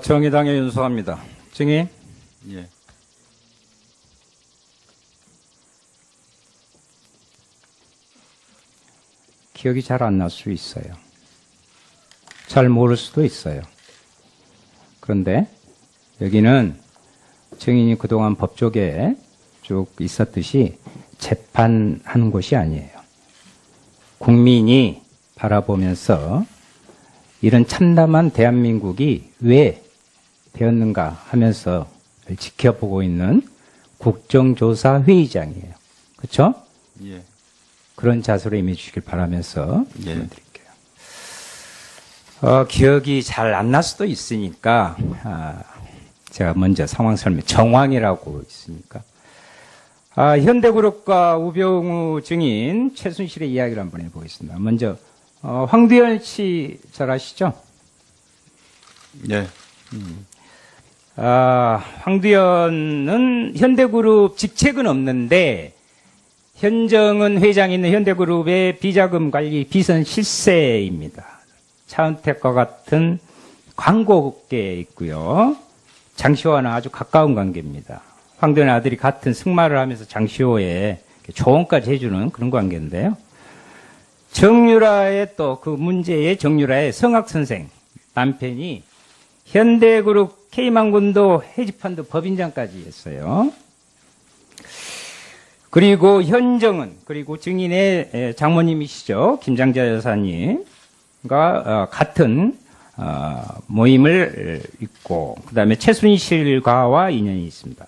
정의당에 윤소합니다. 증인. 예. 기억이 잘 안 날 수 있어요. 잘 모를 수도 있어요. 그런데 여기는 증인이 그동안 법조계에 쭉 있었듯이 재판하는 곳이 아니에요. 국민이 바라보면서 이런 참담한 대한민국이 왜 되었는가 하면서 지켜보고 있는 국정조사 회의장이에요. 그렇죠? 예. 그런 자세로 임해 주시길 바라면서 예. 말씀드릴게요. 기억이 잘 안 날 수도 있으니까 제가 먼저 상황 설명, 정황이라고 있으니까 현대그룹과 우병우 증인 최순실의 이야기를 한번 해보겠습니다. 먼저 황두현 씨 잘 아시죠? 예. 황두현은 현대그룹 직책은 없는데 현정은 회장이 있는 현대그룹의 비자금 관리 비선 실세입니다. 차은택과 같은 광고계에 있고요. 장시호와는 아주 가까운 관계입니다. 황두현의 아들이 같은 승마를 하면서 장시호에 조언까지 해주는 그런 관계인데요. 정유라의 또 그 문제의 정유라의 성학 선생 남편이 현대그룹 K망군도 헤지펀드 법인장까지 했어요. 그리고 현정은 그리고 증인의 장모님이시죠. 김장자 여사님과 같은 모임을 있고 그다음에 최순실과와 인연이 있습니다.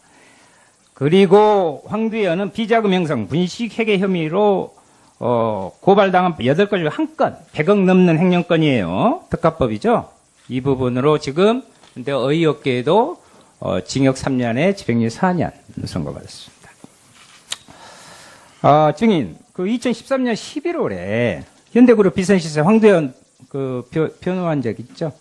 그리고 황두현은 비자금 형성 분식회계 혐의로 고발당한 8건 중 1건 100억 넘는 횡령건이에요. 특가법이죠. 이 부분으로 지금 근데 어이없게도 징역 3년에 집행유예 4년 선고받았습니다. 증인, 그 2013년 11월에 현대그룹 비선실세 황두현 그 변호한 적 있죠?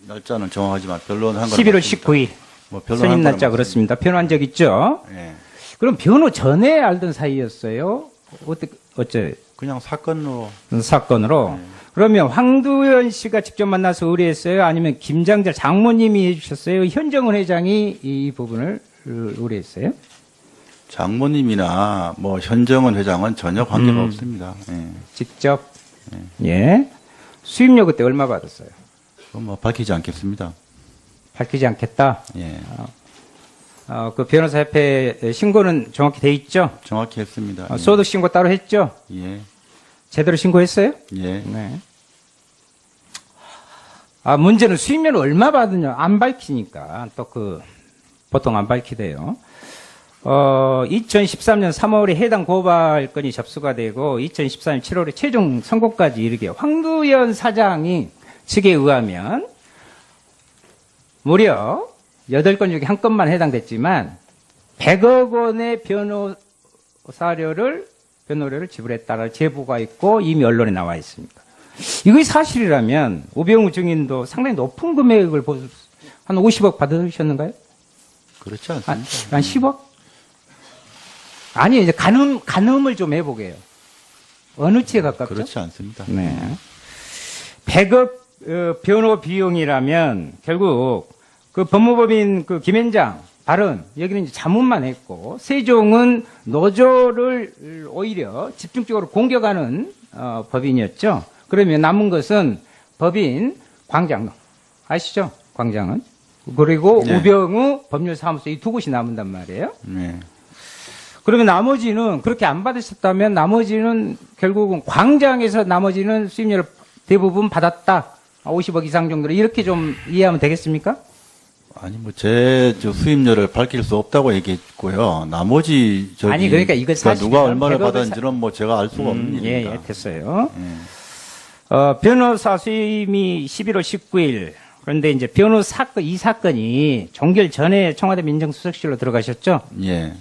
날짜는 정확하지만 별로는 한 건 11월 없습니다. 19일. 뭐 선임 날짜 그렇습니다. 변호한 적 있죠? 예. 그럼 변호 전에 알던 사이였어요? 어째? 그냥 사건으로. 사건으로? 네. 그러면 황두현 씨가 직접 만나서 의뢰했어요? 아니면 김장자 장모님이 해주셨어요? 현정은 회장이 이 부분을 의뢰했어요? 장모님이나 뭐 현정은 회장은 전혀 관계가 없습니다. 예. 직접? 예. 수임료 그때 얼마 받았어요? 그건 뭐 밝히지 않겠습니다. 밝히지 않겠다? 예. 그 변호사협회 신고는 정확히 돼 있죠? 정확히 했습니다. 예. 소득 신고 따로 했죠? 예. 제대로 신고했어요? 예. 네. 문제는 수임료를 얼마 받느냐 안 밝히니까 또 보통 안 밝히대요. 2013년 3월에 해당 고발건이 접수가 되고 2014년 7월에 최종 선고까지 이르게 황두현 사장이 측에 의하면 무려 8건 중에 1건만 해당됐지만 100억 원의 변호료를 지불했다는 제보가 있고 이미 언론에 나와 있습니다. 이것이 사실이라면 우병우 증인도 상당히 높은 금액을 한 50억 받으셨는가요? 그렇지 않습니다. 한 10억? 아니, 이제 가늠을 좀 해보게요. 어느 치에 가깝죠? 그렇지 않습니다. 네. 100억 변호 비용이라면 결국 그 법무법인 그 김현장 발언 여기는 이제 자문만 했고 세종은 노조를 오히려 집중적으로 공격하는 법인이었죠. 그러면 남은 것은 법인 광장 아시죠? 광장은 그리고 네. 우병우 법률사무소 이 두 곳이 남은단 말이에요. 네. 그러면 나머지는 그렇게 안 받으셨다면 나머지는 결국은 광장에서 나머지는 수임료를 대부분 받았다. 50억 이상 정도로 이렇게 좀 이해하면 되겠습니까? 아니 뭐 제 수임료를 밝힐 수 없다고 얘기했고요. 나머지 아니 그러니까 이거 사실 누가 얼마를 받았는지는 뭐 제가 알 수가 없는 일입니다. 예, 됐어요. 변호사 수임이 11월 19일 그런데 이제 변호사 이 사건이 종결 전에 청와대 민정수석실로 들어가셨죠? 예.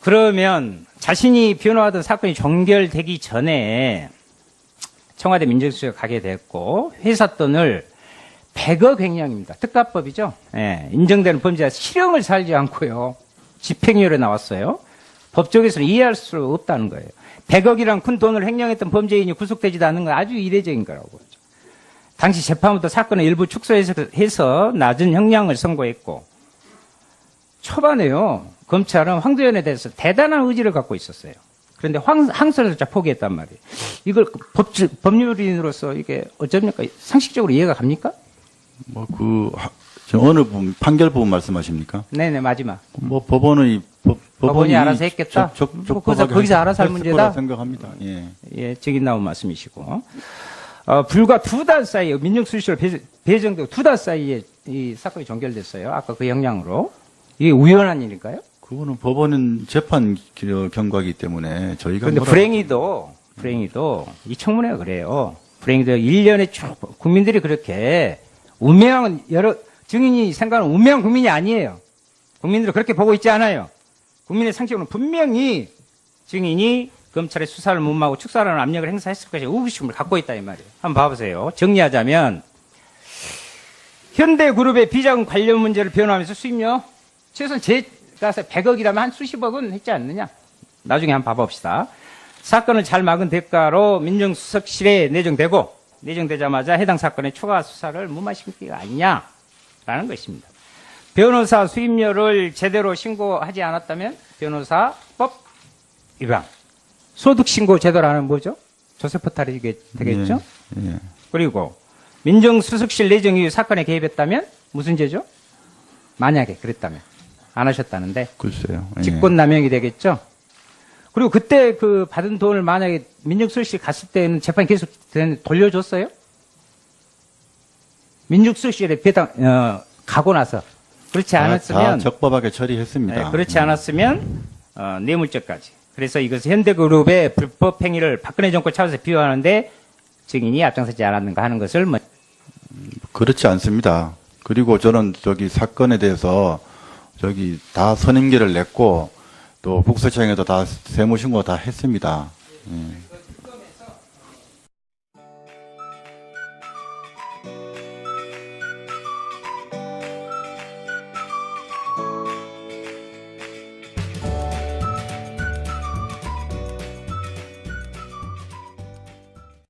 그러면 자신이 변호하던 사건이 종결되기 전에 청와대 민정수석에 가게 됐고 회사 돈을 100억 횡령입니다. 특가법이죠. 예, 인정되는 범죄가 실형을 살지 않고요. 집행유예로 나왔어요. 법조계에서는 이해할 수 없다는 거예요. 100억이란 큰 돈을 횡령했던 범죄인이 구속되지도 않는 건 아주 이례적인 거라고. 당시 재판부터 사건을 일부 축소해서 낮은 형량을 선고했고 초반에요. 검찰은 황도현에 대해서 대단한 의지를 갖고 있었어요. 그런데 항소를 포기했단 말이에요. 이걸 법률인으로서 이게 어쩝니까? 상식적으로 이해가 갑니까? 어느 부분, 판결 부분 말씀하십니까? 네네, 마지막. 법원이 알아서 했겠다? 거기서 알아서 할 문제다? 생각합니다. 예. 예, 증인 나온 말씀이시고. 불과 2달 사이에, 민정수석실로 배정되고 2달 사이에 이 사건이 종결됐어요. 아까 그 영향으로. 이게 우연한 일일까요? 그거는 법원은 재판 경과이기 때문에 저희가. 그런데 불행히도 이 청문회가 그래요. 불행히도 1년에 쭉 국민들이 그렇게 운명한 증인이 생각하는 운명한 국민이 아니에요. 국민들은 그렇게 보고 있지 않아요. 국민의 상식으로는 분명히 증인이 검찰의 수사를 무마하고 축사라는 압력을 행사했을 것이 의구심을 갖고 있다 이 말이에요. 한번 봐보세요. 정리하자면 현대그룹의 비자금 관련 문제를 변호하면서 수임료 최소한 제가 100억이라면 한 수십억은 했지 않느냐. 나중에 한번 봐봅시다. 사건을 잘 막은 대가로 민정수석실에 내정되자마자 해당 사건의 추가 수사를 무마시키기가 아니냐라는 것입니다. 변호사 수임료를 제대로 신고하지 않았다면 변호사법 위반. 소득신고 제도라는 뭐죠? 조세포탈이 되겠죠? 예. 그리고 민정수석실 내정 이후 사건에 개입했다면 무슨 죄죠? 만약에 그랬다면. 안 하셨다는데. 글쎄요. 예. 직권남용이 되겠죠? 그리고 그때 그 받은 돈을 만약에 민정수석실 갔을 때는 재판이 계속 돌려줬어요? 민정수석실에 가고 나서. 그렇지 않았으면. 다 적법하게 처리했습니다. 네, 그렇지 않았으면, 뇌물죄까지. 그래서 이것은 현대그룹의 불법 행위를 박근혜 정권 차원에서 비호하는데 증인이 앞장서지 않았는가 하는 것을 그렇지 않습니다. 그리고 저는 사건에 대해서 다 선임계를 냈고 또 국세청에도 다 세무신고 다 했습니다. 예.